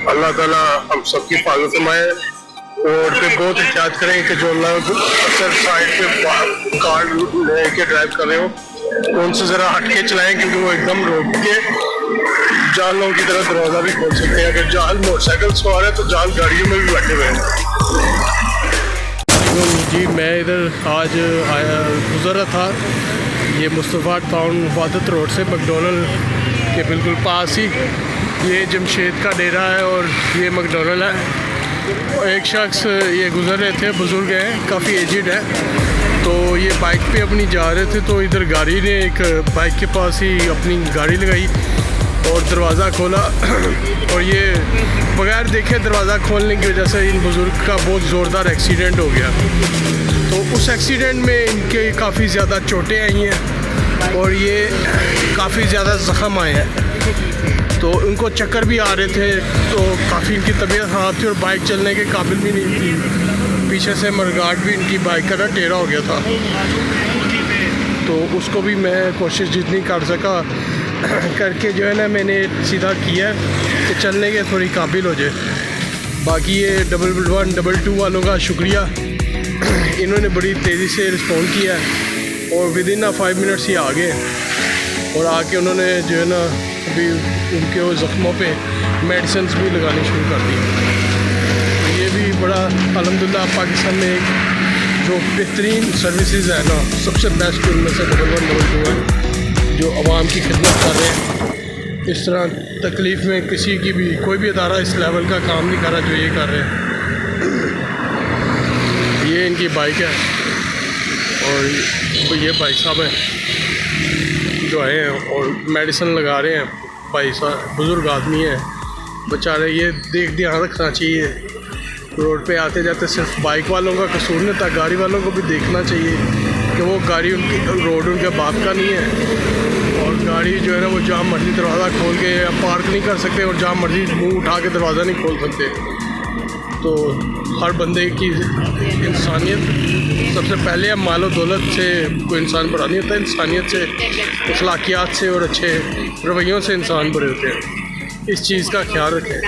अल्लाह ताला हम सबकी हिफाजत फरमाए। रोड पे बहुत एहतियात करें कि जो लोग अक्सर साइड पे कार लेके ड्राइव कर रहे हो उनसे ज़रा हट के चलाएं, क्योंकि वो एकदम रोड के जान लोगों की तरह दरवाज़ा भी खोल सकते हैं। अगर जान मोटरसाइकिल सवार है तो जान गाड़ियों में भी बैठे हुए हैं। जी मैं इधर आज आया गुज़र रहा था, ये मुस्तफ़ा टाउन वादत रोड से मैकडॉनल्ड के बिल्कुल पास ही ये जमशेद का डेरा है और ये मैकडॉनल्ड है। एक शख्स ये गुज़र रहे थे, बुज़ुर्ग हैं, काफ़ी एजिड है, तो ये बाइक पे अपनी जा रहे थे तो इधर गाड़ी ने एक बाइक के पास ही अपनी गाड़ी लगाई और दरवाज़ा खोला और ये बगैर देखे दरवाज़ा खोलने की वजह से इन बुज़ुर्ग का बहुत ज़ोरदार एक्सीडेंट हो गया। तो उस एक्सीडेंट में इनके काफ़ी ज़्यादा चोटें आई हैं और ये काफ़ी ज़्यादा ज़ख़म आए हैं, तो उनको चक्कर भी आ रहे थे, तो काफ़ी इनकी तबीयत ख़राब थी और बाइक चलने के काबिल भी नहीं थी। पीछे से मडगार्ड भी इनकी बाइक का ना टेढ़ा हो गया था, तो उसको भी मैं कोशिश जितनी कर सका करके जो है ना मैंने सीधा किया कि चलने के थोड़ी काबिल हो जाए। बाकी ये 111 222 वालों का शुक्रिया, इन्होंने बड़ी तेज़ी से रिस्पॉन्ड किया और विद इन 5 मिनट्स ही आ गए और आके उन्होंने जो है ना अभी उनके वो ज़ख्मों पे मेडिसिन भी लगानी शुरू कर दी। तो ये भी बड़ा अल्हम्दुलिल्लाह पाकिस्तान में एक जो बेहतरीन सर्विसेज है ना, सबसे बेस्ट उनमें से 111 222 है जो आवाम की खिदमत कर रहे हैं। इस तरह तकलीफ़ में किसी की भी कोई भी अदारा इस लेवल का काम नहीं कर रहा जो ये कर रहे हैं। ये इनकी बाइक है और ये भाई साहब हैं जो आए हैं और मेडिसिन लगा रहे हैं। भाई साहब बुज़ुर्ग आदमी है बेचारे, ये ध्यान रखना चाहिए। रोड पे आते जाते सिर्फ बाइक वालों का कसूर नहीं था, गाड़ी वालों को भी देखना चाहिए कि वो गाड़ी उनकी रोड उनके बाप का नहीं है और गाड़ी जो है ना वो जहाँ मर्जी दरवाज़ा खोल के या पार्क नहीं कर सकते और जहाँ मर्जी मुँह उठा के दरवाज़ा नहीं खोल सकते। तो हर बंदे की इंसानियत सबसे पहले है, मालो दौलत से कोई इंसान बड़ा नहीं होता, इंसानियत से, अखलाकियात से और अच्छे रवैयों से इंसान बड़े होते हैं। इस चीज़ का ख्याल रखें।